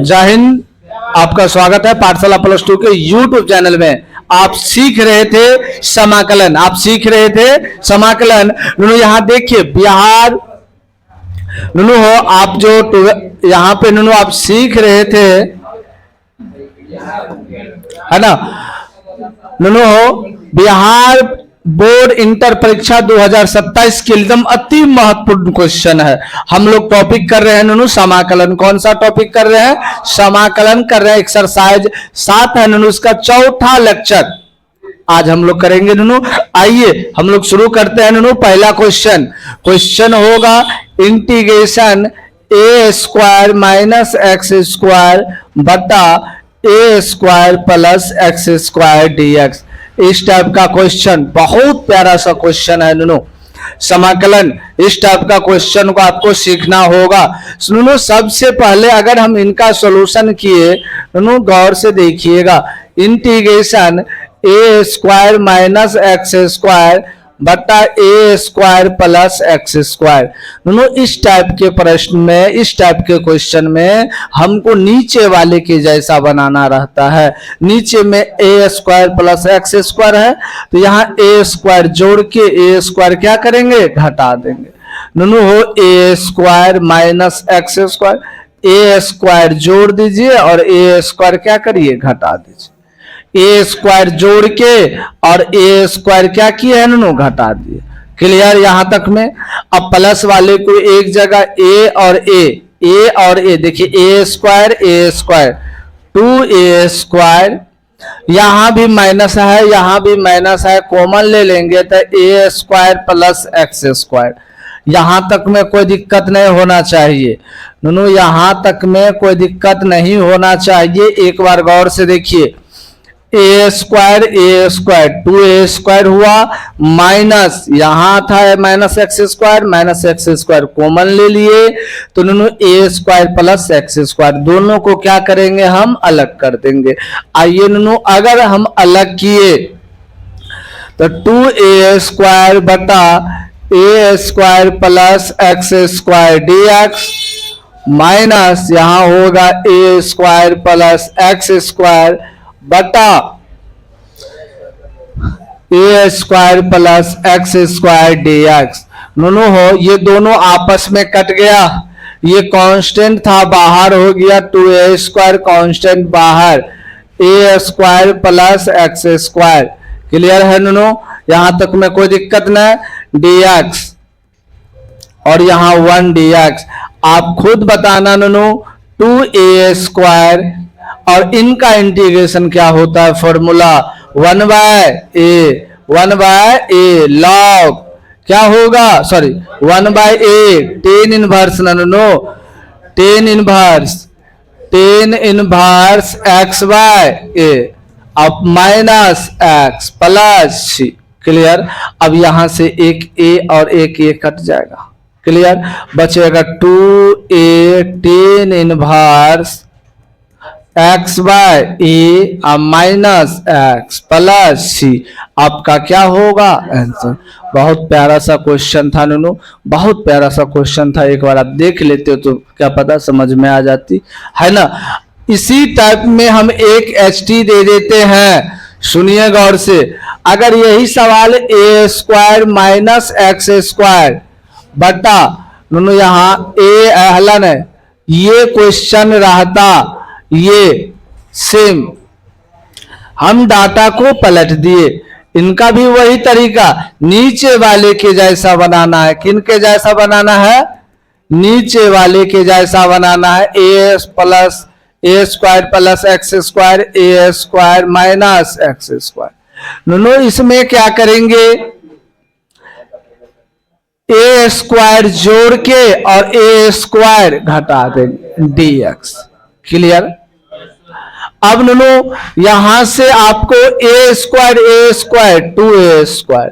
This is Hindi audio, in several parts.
जय हिंद, आपका स्वागत है पाठशाला प्लस 2 के YouTube चैनल में। आप सीख रहे थे समाकलन, नुनू यहाँ देखिए बिहार, नुनू हो आप जो यहाँ पे नुनू आप सीख रहे थे, है ना। नुनू हो बिहार बोर्ड इंटर परीक्षा 2027 के एकदम अति महत्वपूर्ण क्वेश्चन है। हम लोग टॉपिक कर रहे हैं नुनू समाकलन। कौन सा टॉपिक कर रहे हैं? समाकलन कर रहे हैं। एक्सरसाइज 7 है नुनू, इसका चौथा लेक्चर आज हम लोग करेंगे नुनू। आइए हम लोग शुरू करते हैं नुनू। पहला क्वेश्चन होगा integration A square minus x square बटा A square plus X square DX. इस टाइप का क्वेश्चन, बहुत प्यारा सा क्वेश्चन है नुनू। समाकलन इस टाइप का क्वेश्चन को आपको सीखना होगा। सुनो, सबसे पहले अगर हम इनका सॉल्यूशन किए नुनू, गौर से देखिएगा। Integration A square minus x square बटा A square plus X square. नुनू इस टाइप के प्रश्न में, इस टाइप के क्वेश्चन में हमको नीचे वाले के जैसा बनाना रहता है। नीचे में ए स्क्वायर प्लस एक्स स्क्वायर है, तो यहाँ ए स्क्वायर जोड़ के ए स्क्वायर क्या करेंगे? घटा देंगे। नुनू हो ए स्क्वायर माइनस एक्स स्क्वायर, ए स्क्वायर जोड़ दीजिए और ए स्क्वायर क्या करिए? घटा दीजिए। ए स्क्वायर जोड़ के और ए स्क्वायर क्या किए है नुनू? घटा दिए। क्लियर यहां तक में? अब प्लस वाले को एक जगह ए और ए देखिए, ए स्क्वायर 2a स्क्वायर, यहां भी माइनस है, यहां भी माइनस है, कॉमन ले लेंगे तो ए स्क्वायर प्लस एक्स स्क्वायर। यहां तक में कोई दिक्कत नहीं होना चाहिए नुनू, यहां तक में कोई दिक्कत नहीं होना चाहिए। एक बार गौर से देखिए, ए स्क्वायर 2a स्क्वायर हुआ, माइनस यहां था माइनस एक्स स्क्वायर कॉमन ले लिए, तो नुनू ए स्क्वायर प्लस एक्स स्क्वायर दोनों को क्या करेंगे? हम अलग कर देंगे। आइए नुनू, अगर हम अलग किए तो 2a स्क्वायर बटा A square plus X square DX minus यहां होगा A square plus X square बटा A square plus X square DX. नुनू हो ये दोनों आपस में कट गया, ये कांस्टेंट था बाहर हो गया, 2a स्क्वायर कांस्टेंट बाहर, A square plus X square. Clear है नुनू? यहां तक में कोई दिक्कत नहीं। डीएक्स और यहां 1 डीएक्स। आप खुद बताना नुनू, 2a स्क्वायर और इनका इंटीग्रेशन क्या होता है? फॉर्मूला 1 बाय ए लॉग क्या होगा? Sorry 1 by A tan inverse no, tan inverse x by ए, अब minus x plus C. Clear? अब यहां से एक ए और एक ए कट जाएगा। क्लियर? बचेगा 2a tan inverse x by A minus x plus सी। आपका क्या होगा? आंसर। बहुत प्यारा सा क्वेश्चन था नुनू, बहुत प्यारा सा क्वेश्चन था। एक बार आप देख लेते हो तो क्या पता समझ में आ जाती है ना। इसी टाइप में हम एक HT दे देते हैं। सुनिए गौर से, अगर यही सवाल ए स्क्वायर माइनस एक्स स्क्वायर बटा नुनू यहाँ ए हलन है, ये क्वेश्चन रहता, ये सेम हम डाटा को पलट दिए, इनका भी वही तरीका, नीचे वाले के जैसा बनाना है। किन के जैसा बनाना है? नीचे वाले के जैसा बनाना है। ए स्क्वायर प्लस एक्स स्क्वायर, ए स्क्वायर माइनस एक्स स्क्वायर। नुनू इसमें क्या करेंगे? ए स्क्वायर जोड़ के और ए स्क्वायर घटा देंगे डीएक्स। क्लियर? अब नुनू यहां से आपको A square 2a square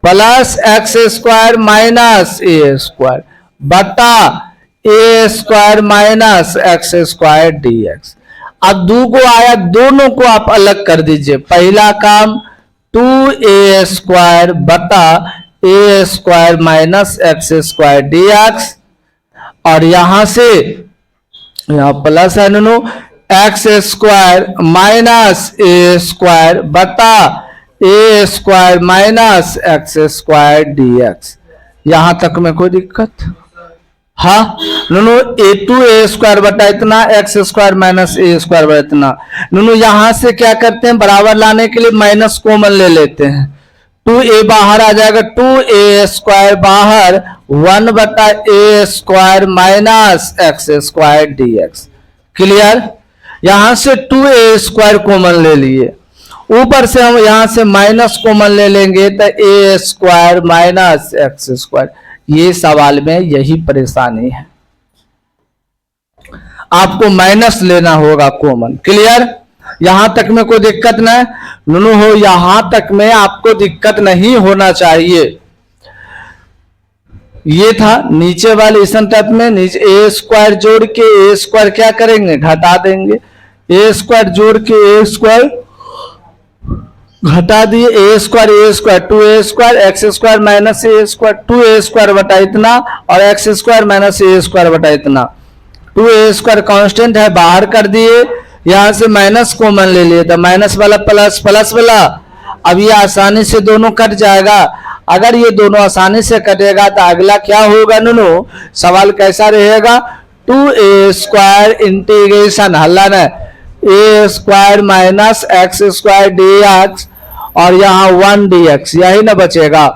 plus X square minus A square बटा A square minus x square DX. अब दो को आया, दोनों को आप अलग कर दीजिए। पहला काम 2a स्क्वायर बटा A square minus x square DX और यहां से यहां प्लस है नूनू, X square minus A square बटा A square minus x square dx। यहां तक में कोई दिक्कत? हाँ नूनू, ए टू ए स्क्वायर बटा इतना, x square minus A square बटा इतना। नूनू यहां से क्या करते हैं, बराबर लाने के लिए माइनस कॉमन ले लेते हैं, 2a बाहर आ जाएगा, 2a स्क्वायर बाहर, 1 बटा A square minus x square dx। Clear? यहां से 2a स्क्वायर कॉमन ले लिए, ऊपर से हम यहां से माइनस कॉमन ले लेंगे तो ए स्क्वायर माइनस एक्स स्क्वायर। ये सवाल में यही परेशानी है, आपको माइनस लेना होगा कॉमन। क्लियर? यहां तक में कोई दिक्कत नहीं नूनू हो, यहां तक में आपको दिक्कत नहीं होना चाहिए। ये था नीचे वाले इस टाइप में, नीचे ए स्क्वायर जोड़ के ए स्क्वायर क्या करेंगे, घटा देंगे, ए स्क्वायर जोड़ के ए स्क्वायर घटा दिए, A square 2a square X square minus A square, 2a square बटा इतना और X square minus A square बटा इतना। 2a स्क्वायर कांस्टेंट है, बाहर कर दिए, यहां से माइनस कॉमन ले लिए तो माइनस वाला प्लस, प्लस वाला, अब ये आसानी से दोनों कट जाएगा। अगर ये दोनों आसानी से कटेगा तो अगला क्या होगा नूनू, सवाल कैसा रहेगा, 2a स्क्वायर इंटीग्रेशन हल्ला न A square minus x square dx और यहाँ 1 dx, यही ना बचेगा।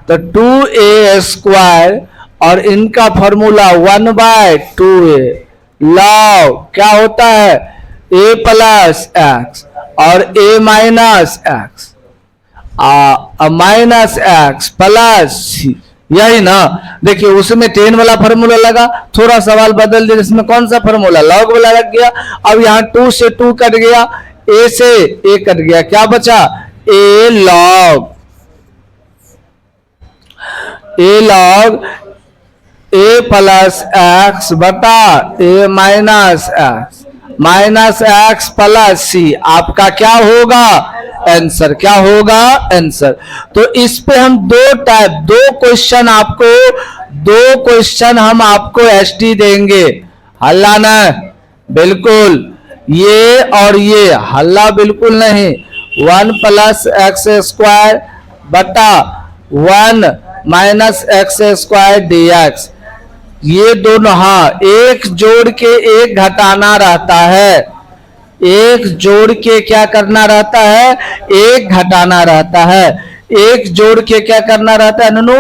तो 2a स्क्वायर और इनका फॉर्मूला 1/2a, लॉग क्या होता है, a प्लस एक्स और a minus x minus x plus c, यही ना। देखिए उसमें 10 वाला फॉर्मूला लगा, थोड़ा सवाल बदल दिया, इसमें कौन सा फॉर्मूला, लॉग वाला लग गया। अब यहाँ 2 से 2 कट गया, a से a कट गया, क्या बचा, a log a plus x बटा a माइनस एक्स प्लस सी। आपका क्या होगा आंसर, क्या होगा आंसर। तो इस पे हम दो क्वेश्चन हम आपको एसटी देंगे, हल्ला ना बिल्कुल, ये और ये हल्ला बिल्कुल नहीं। 1 प्लस एक्स स्क्वायर बटा 1 माइनस एक्स स्क्वायर dx, ये दोनों, हाँ एक जोड़ के एक घटाना रहता है, एक जोड़ के क्या करना रहता है, एक घटाना रहता है, एक जोड़ के क्या करना रहता है नूनू,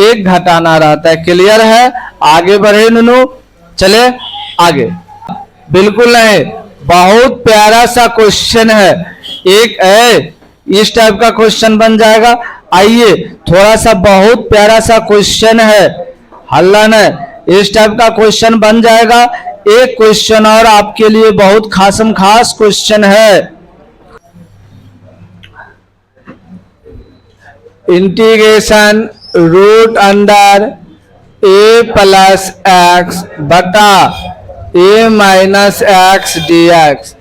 एक घटाना रहता है। क्लियर है? आगे बढ़े नूनू, चले आगे। बिल्कुल नहीं, बहुत प्यारा सा क्वेश्चन है, एक है इस टाइप का क्वेश्चन बन जाएगा। आइए थोड़ा सा, बहुत प्यारा सा क्वेश्चन है, हल्ला न, इस टाइप का क्वेश्चन बन जाएगा। एक क्वेश्चन और आपके लिए बहुत खासम खास क्वेश्चन है, integration root under a plus x बटा a माइनस एक्स dx।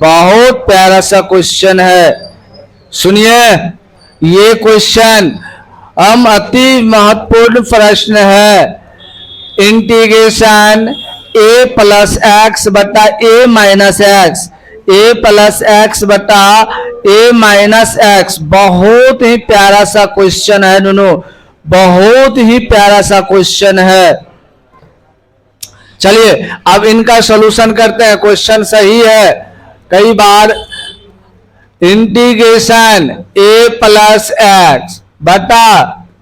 बहुत प्यारा सा क्वेश्चन है, सुनिए ये क्वेश्चन हम अति महत्वपूर्ण प्रश्न है। इंटीग्रेशन a प्लस एक्स बटा a minus x, a plus x बटा a माइनस एक्स, बहुत ही प्यारा सा क्वेश्चन है नूनू, बहुत ही प्यारा सा क्वेश्चन है। चलिए अब इनका सॉल्यूशन करते हैं, क्वेश्चन सही है। कई बार इंटीग्रेशन a प्लस एक्स बटा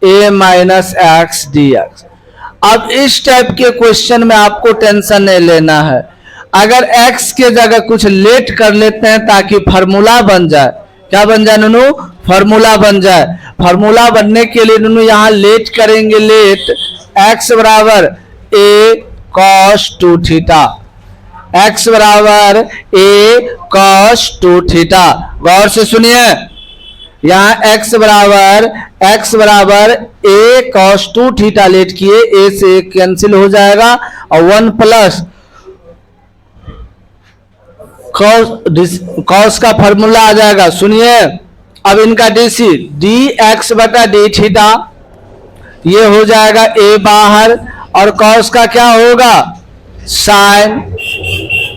a माइनस एक्स dx। अब इस टाइप के क्वेश्चन में आपको टेंशन नहीं लेना है, अगर x के जगह कुछ लेट कर लेते हैं ताकि फार्मूला बन जाए। क्या बन जाए नूनू, फार्मूला बन जाए। फार्मूला बनने के लिए नूनू यहाँ लेट करेंगे, लेट x बराबर a cos 2 थीटा, x बराबर a cos 2 थीटा। गौर से सुनिए, यहाँ x बराबर a cos 2 थीटा लेट किए, a से कैंसिल हो जाएगा और 1 प्लस cos का फॉर्मूला आ जाएगा। सुनिए अब इनका dc dx बटा d थीटा, ये हो जाएगा a बाहर और कॉस का क्या होगा साइन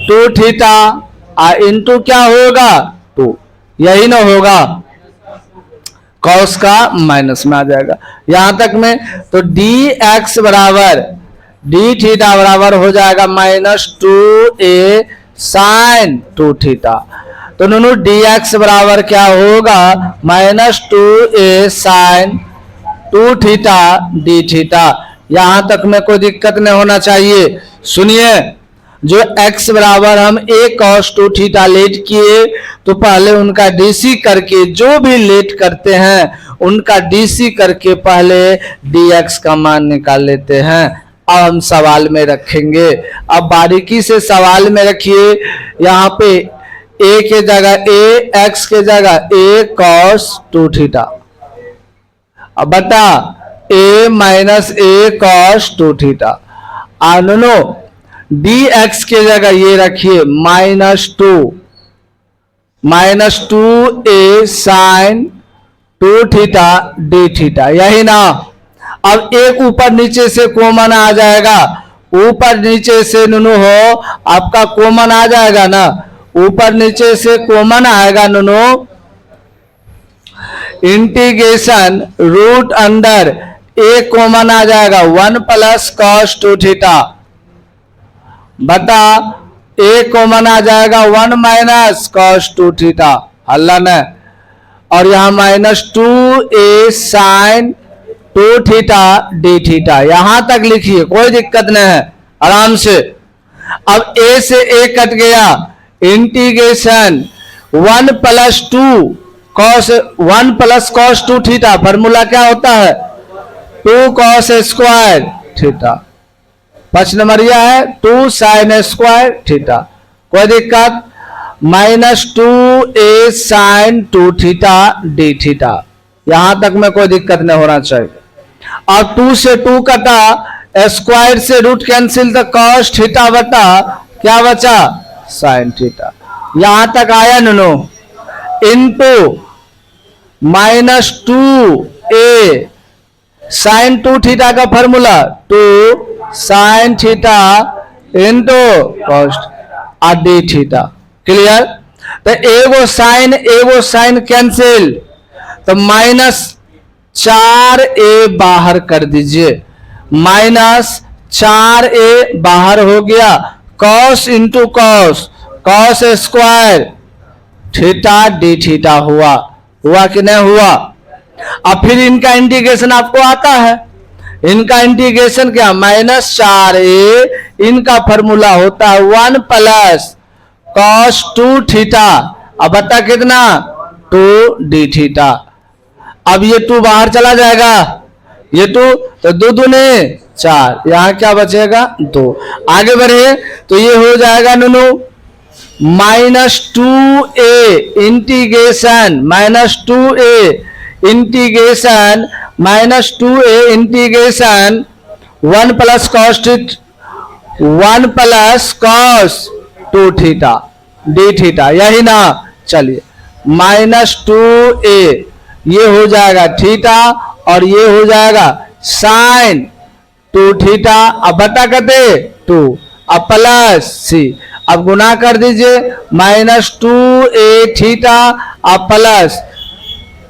2 थीटा इंटू क्या होगा 2, यही ना होगा, कॉस का माइनस में आ जाएगा यहां तक में। तो डी एक्स बराबर डी थीटा बराबर हो जाएगा -2a साइन 2 थीटा। तो नूनू डी एक्स बराबर क्या होगा -2a sine 2 theta d theta. यहां तक में कोई दिक्कत नहीं होना चाहिए। सुनिए, जो x बराबर हम a cos 2 थीटा लेट किए, तो पहले उनका डीसी करके, जो भी लेट करते हैं उनका डीसी करके पहले dx का मान निकाल लेते हैं। अब हम सवाल में रखेंगे। अब बारीकी से सवाल में रखिए, यहाँ पे a के जगह a, x के जगह a cos 2 थीटा, अब बता a माइनस a cos 2 थीटा। नो dx के जगह ये रखिए -2a sine 2 theta d theta, यही ना। अब एक ऊपर नीचे से कॉमन आ जाएगा, ऊपर नीचे से नुनू हो आपका कॉमन आ जाएगा ना, ऊपर नीचे से कॉमन आएगा नुनू, integration root under a common आ जाएगा 1 प्लस cos 2 थीटा, बता a कॉमन आ जाएगा 1 माइनस cos 2 थीटा, हल्ला न। और यहां -2a sine 2 theta d theta, यहां तक लिखिए, कोई दिक्कत नहीं है, आराम से। अब a से a कट गया, integration 1 plus cos 2 theta, formula क्या होता है 2 cos स्क्वायर थीटा, 5 नंबर यह है 2 साइन स्क्वायर थीटा, कोई दिक्कत, -2a sine 2 theta d theta, यहां तक में कोई दिक्कत नहीं होना चाहिए। और 2 से 2 कटा, स्क्वायर से रूट कैंसिल, तो cos थीटा बटा क्या बचा साइन थीटा, यहां तक आया नो। इनटू -2a साइन 2 थीटा का formula 2 sine theta into cos d theta, clear. तो एगो साइन कैंसिल, तो -4a बाहर कर दीजिए, -4a बाहर हो गया, cos into cos, cos square theta d theta हुआ कि नहीं हुआ। अब फिर इनका इंटीग्रेशन आपको आता है, इनका इंटीग्रेशन क्या -4a, इनका फॉर्मूला होता है 1 प्लस cos 2 थीटा, अब बता कितना 2 डी थीटा। अब ये 2 बाहर चला जाएगा, ये 2 तो 2 दूने 4, यहां क्या बचेगा 2। आगे बढ़े तो ये हो जाएगा नुनू -2a integration integration 1 plus cos 2 theta d theta, यही ना। चलिए -2a ये हो जाएगा थीटा, और ये हो जाएगा साइन 2 थीटा, अब बता करते 2, अब प्लस c, अब गुना कर दीजिए -2a थीटा, अब प्लस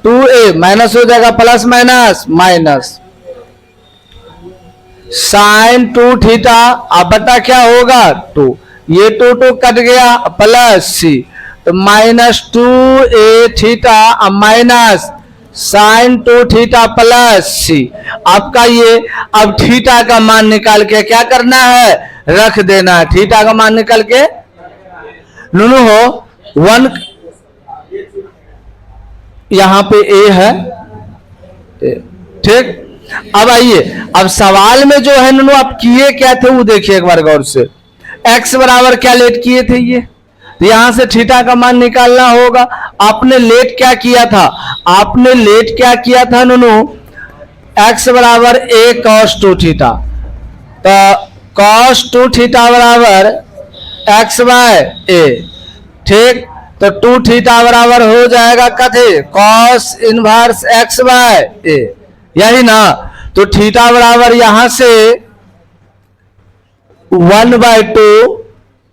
2a माइनस हो जाएगा, प्लस माइनस साइन 2 थीटा, अब बता क्या होगा 2, ये 2 कट गया, प्लस c, तो -2a थीटा अब माइनस साइन 2 थीटा प्लस c। आपका ये अब थीटा का मान निकाल के क्या करना है, रख देना है। थीटा का मान निकाल के नुनू हो 1, यहां पे a है, ठीक। अब आइए, अब सवाल में जो है नुनू आप किए क्या थे वो देखिए एक बार गौर से। x बराबर क्या लेट किए थे, ये तो यहां से थीटा का मान निकालना होगा। आपने लेट क्या किया था, आपने लेट क्या किया था नुनू, x बराबर a cos 2 थीटा, तो cos 2 थीटा बराबर x बाय a, ठीक। तो 2 थीटा बराबर हो जाएगा कथे cos inverse x by a, यही ना। तो थीटा बराबर यहां से 1/2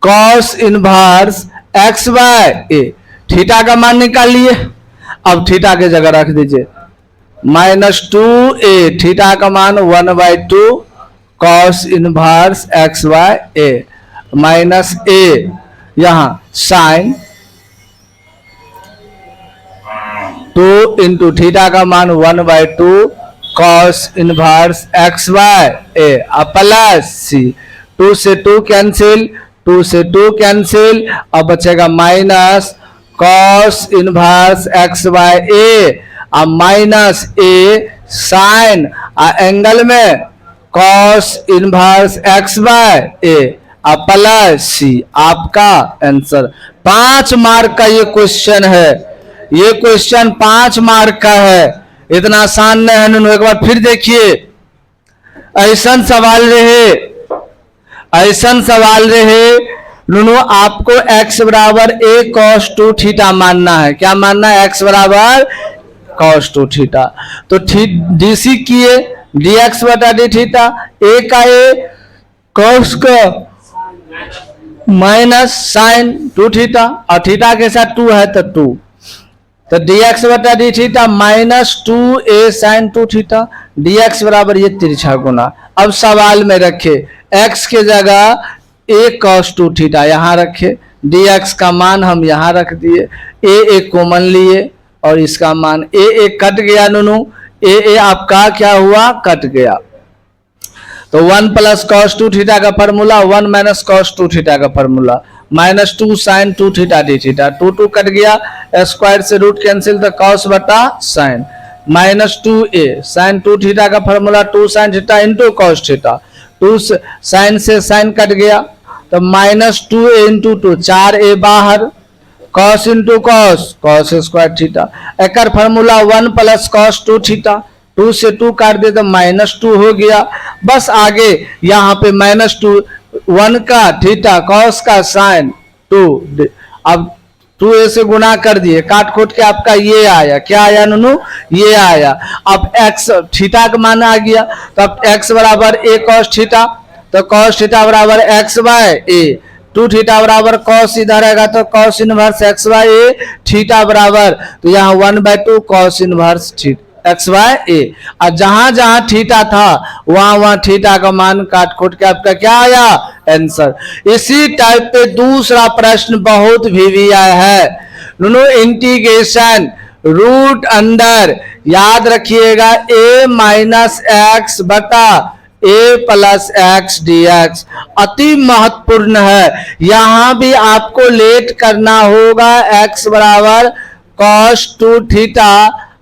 cos inverse x by a. थीटा का मान निकाल लिए, अब थीटा की जगह रख दीजिए -2a, थीटा का मान 1/2 cos inverse x by A minus ए, यहां साइन 2 इंटू थीटा का मान 1/2 cos inverse x by a plus सी, 2 से 2 कैंसिल, 2 से 2 कैंसिल, अब बचेगा minus cos inverse x by ए अब माइनस ए साइन एंगल में cos inverse x by a plus सी। आपका आंसर 5 मार्क का ये क्वेश्चन है, ये क्वेश्चन 5 मार्क का है, इतना आसान नहीं है नूनू। एक बार फिर देखिए, ऐसा सवाल रहे नूनू, आपको x बराबर a cos 2 थीटा मानना है। क्या मानना है? x बराबर cos 2 थीटा। तो डीसी किए dx बटा डी थीटा, a का a cos का माइनस साइन 2 थीटा और थीटा के साथ 2 है तो 2, तो dx बटा डी थीटा माइनस 2a साइन 2 थीटा, dx बराबर ये तिरछा गुना। अब सवाल में रखे x के जगह a cos 2 थीटा यहां रखे, dx का मान हम यहां रख दिए, a कॉमन लिए और इसका मान a कट गया नूनू, a आपका क्या हुआ? कट गया। तो 1 प्लस कॉस 2 थीटा का फॉर्मूला, 1 माइनस कॉस 2 थीटा का formula, -2 sine 2 theta d theta, 2 cut गया, स्क्वायर से रूट कैंसिल, तो कॉस बटा साइन, -2a साइन 2 थीटा का formula 2 sine theta into cos theta, 2 sine से साइन कट गया तो -2a इंटू 2, 4a बाहर, cos into cos, cos square theta, एक फॉर्मूला 1 प्लस कॉस 2 थीटा, 2 से 2 काट दे तो -2 हो गया। बस आगे यहाँ पे -2 1 का थीटा कॉस का साइन 2, अब 2a से गुना कर दिए, काट खोट के आपका ये आया, क्या आया नूनू? ये आया। अब x थीटा का मान आ गया, तो अब x बराबर a cos थीटा, तो cos थीटा बराबर x बाय a, 2 थीटा बराबर cos इधर आएगा तो cos inverse x by a, theta बराबर तो यहाँ 1/2 cos inverse x by a, और जहां जहां थीटा था वहां थीटा का मान काट खोट के आपका क्या आया? आंसर। इसी टाइप पे दूसरा प्रश्न बहुत वीवीआई है नूनू, इंटीग्रेशन रूट अंडर, याद रखिएगा a माइनस एक्स बटा a प्लस एक्स dx, अति महत्वपूर्ण है। यहां भी आपको लेट करना होगा, x बराबर cos 2 थीटा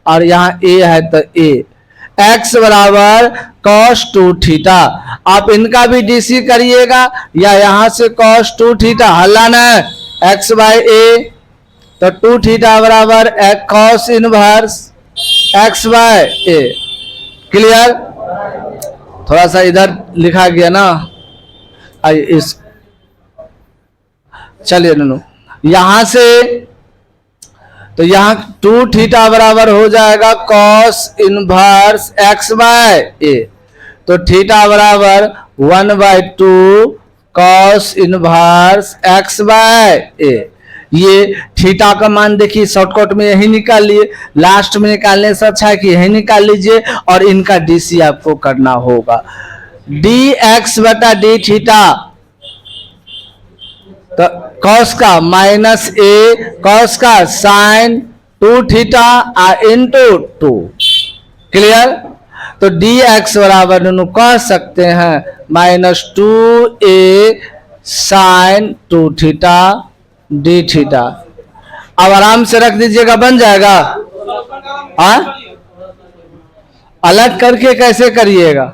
और यहाँ a है तो a, x बराबर cos 2 थीटा। आप इनका भी डीसी करिएगा या यहां से cos 2 थीटा हलाना है, x बाय a, तो 2 थीटा बराबर cos inverse x by a। Clear? थोड़ा सा इधर लिखा गया ना, इस चलिए नूनू, यहां से तो यहाँ 2 थीटा बराबर हो जाएगा cos inverse x by a, तो थीटा बराबर 1/2 cos inverse x by a। ये थीटा का मान देखिए शॉर्टकट में यही निकाल लिए, लास्ट में निकालने से अच्छा है कि यही निकाल लीजिए और इनका डीसी आपको करना होगा। dx बटा डी थीटा, तो कॉस का माइनस a कॉस का साइन 2 थीटा इंटू 2। क्लियर? तो dx बराबर नूनू कह सकते हैं -2a sine 2 theta d theta. अब आराम से रख दीजिएगा, बन जाएगा। अलग करके कैसे करिएगा?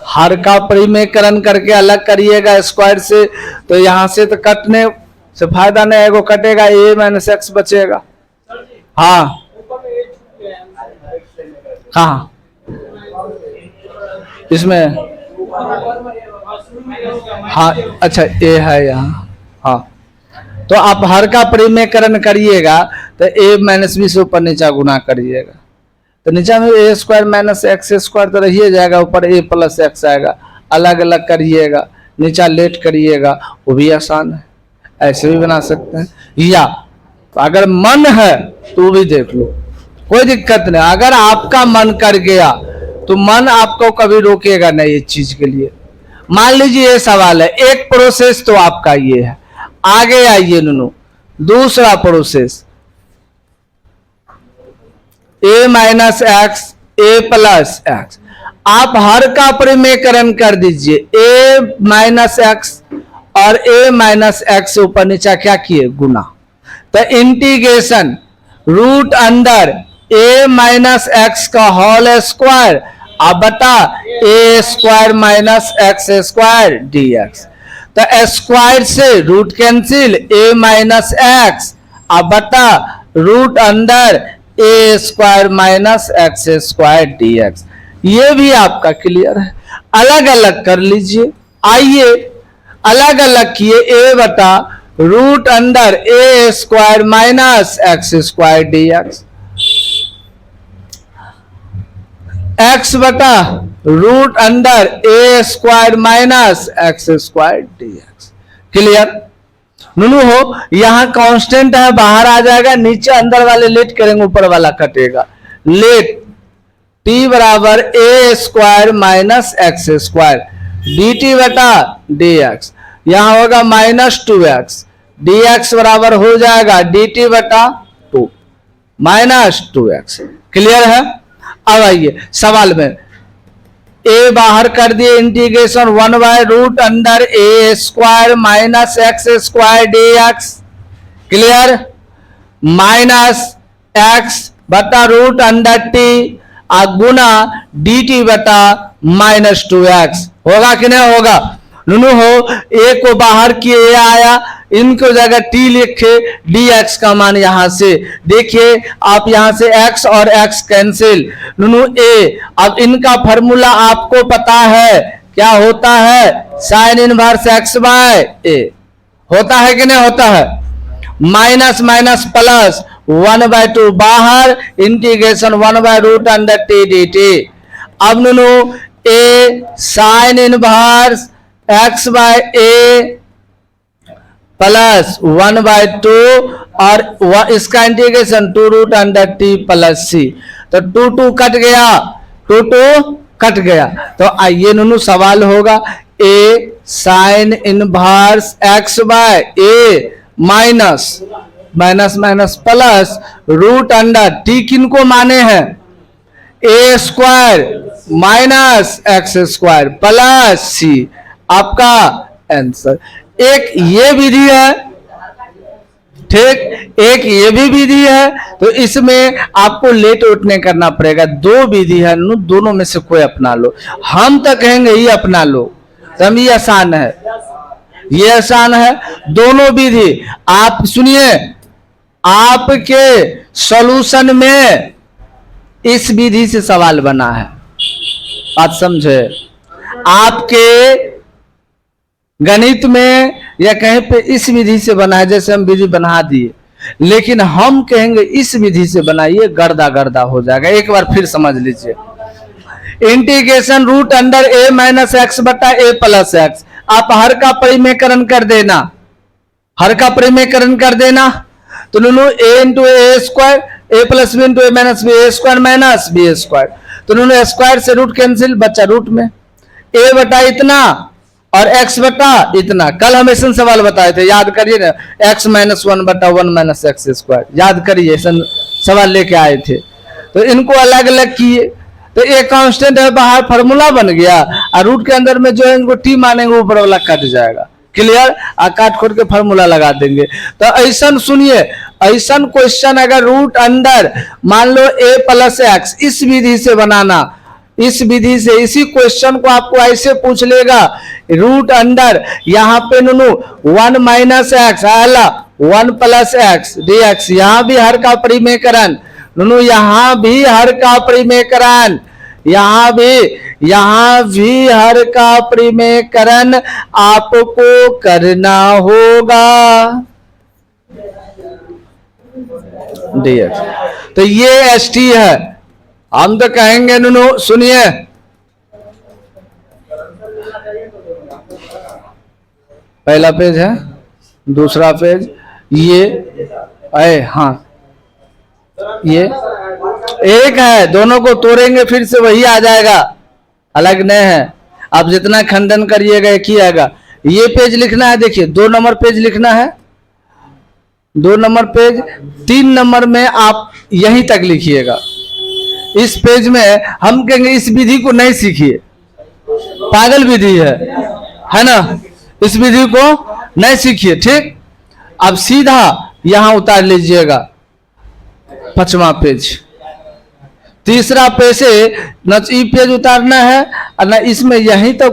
हर का परिमेयकरण करके अलग करिएगा स्क्वायर से, तो यहां से तो कटने से फायदा नहीं है, वो कटेगा, a माइनस एक्स बचेगा। हाँ हाँ इसमें हाँ अच्छा a है यहाँ, हाँ तो आप हर का परिमेयकरण करिएगा तो a माइनस बी से ऊपर नीचा गुना करिएगा, तो नीचा में a square minus x square तो रहिए जाएगा, ऊपर a प्लस एक्स आएगा, अलग अलग करिएगा, नीचा लेट करिएगा, वो भी आसान है, ऐसे भी बना सकते हैं। या अगर मन है तो भी देख लो, कोई दिक्कत नहीं। अगर आपका मन कर गया तो मन आपको कभी रोकेगा नहीं इस चीज के लिए। मान लीजिए ये सवाल है, एक प्रोसेस तो आपका ये है, आगे आइए नुनू, दूसरा process a minus x a plus x, आप हर का परिमेयकरण कर दीजिए, a माइनस एक्स और a माइनस एक्स से ऊपर नीचा क्या किए, गुना। तो integration root under a minus x का होल स्क्वायर अब बटा a square minus x square dx। तो स्क्वायर से root cancel, a minus x अब बटा root under a square minus x square dx। ये भी आपका क्लियर है। अलग अलग कर लीजिए, आइए अलग अलग किए, a बटा root under a square minus x square dx, x बटा root under a square minus x square dx। Clear नुनू हो, यहां कांस्टेंट है, बाहर आ जाएगा, नीचे अंदर वाले लेट करेंगे, ऊपर वाला कटेगा। लेट t बराबर a square minus x square dt बटा dx, यहां होगा माइनस 2x, dx बराबर हो जाएगा dt बटा 2 माइनस 2x। क्लियर है। अब आइए सवाल में, a बाहर कर दिए, integration 1 by root under a square minus x square dx। Clear, minus x बटा रूट अंडर t गुना dt बटा माइनस 2x। होगा कि नहीं होगा नुनू हो, a को बाहर किए a आया, इनको जगह t लिखे, dx का मान यहां से देखिए, आप यहां से x और x कैंसिल, नुनू a। अब इनका फॉर्मूला आपको पता है क्या होता है, sine inverse x by a होता है कि नहीं होता है, माइनस माइनस प्लस 1/2 बाहर, integration 1 by root under t dt। अब नुनू a sine inverse x by a plus 1/2 और इसका integration 2 root under t plus c, तो 2 कट गया, 2 कट गया। तो आइए नुनू सवाल होगा, a sine inverse x by a minus minus minus plus root under t किनको माने हैं, a square minus x square plus c, आपका आंसर। एक ये विधि है, ठीक, एक ये भी विधि है, तो इसमें आपको लेट उठ नहीं करना पड़ेगा। दो विधि है, दोनों में से कोई अपना लो। हम तो कहेंगे ये अपना लो, तो ये आसान है, ये आसान है। दोनों विधि आप सुनिए, आपके सॉल्यूशन में इस विधि से सवाल बना है, बात समझे। आपके गणित में या कहीं पे इस विधि से बना है, जैसे हम विधि बना दिए, लेकिन हम कहेंगे इस विधि से बनाइए, गर्दा गर्दा हो जाएगा। एक बार फिर समझ लीजिए, integration root under a minus x बटा a प्लस एक्स, आप हर का परिमेयकरण कर देना, हर का परिमेयकरण कर देना, तो नुनू a into a square, a plus b into a minus b, a square minus b square, तो नुनू स्क्वायर से रूट कैंसिल, बच्चा रूट में a बटा इतना और x बटा इतना। कल हम ऐसा सवाल बताए थे, याद करिए ना, x माइनस 1 बटा 1 माइनस एक्स स्क्वायर, याद करिए, ऐसा सवाल लेके आए थे। तो इनको अलग अलग किए, तो एक कांस्टेंट है बाहर, फार्मूला बन गया, और रूट के अंदर में जो है इनको t मानेंगे, ऊपर वाला कट जाएगा। क्लियर, काट खोट के फार्मूला लगा देंगे। तो ऐसा सुनिए, ऐसा क्वेश्चन अगर रूट अंडर मान लो a प्लस एक्स, इस विधि से बनाना, इस विधि से, इसी क्वेश्चन को आपको ऐसे पूछ लेगा, रूट अंडर यहाँ पे नुनू 1 माइनस एक्स आला 1 प्लस एक्स dx, यहाँ भी हर का परिमेयकरण नुनू, यहाँ भी हर का परिमेयकरण, यहाँ भी हर का परिमेयकरण आपको करना होगा dx। तो ये st है, हम तो कहेंगे नुनू, सुनिए, पहला पेज है, दूसरा पेज ये हाँ ये एक है, दोनों को तोड़ेंगे फिर से वही आ जाएगा, अलग नहीं है। आप जितना खंडन करिएगा एक ही आएगा। ये पेज लिखना है, देखिए 2 नंबर पेज लिखना है, 2 नंबर पेज, 3 नंबर में आप यहीं तक लिखिएगा। इस पेज में हम कहेंगे इस विधि को नहीं सीखिए, पागल विधि है ना, इस विधि को नहीं सीखिए, ठीक। अब सीधा यहां उतार लीजिएगा 5वां पेज। तीसरा पेज से न ई पेज उतारना है और न इसमें, यहीं तक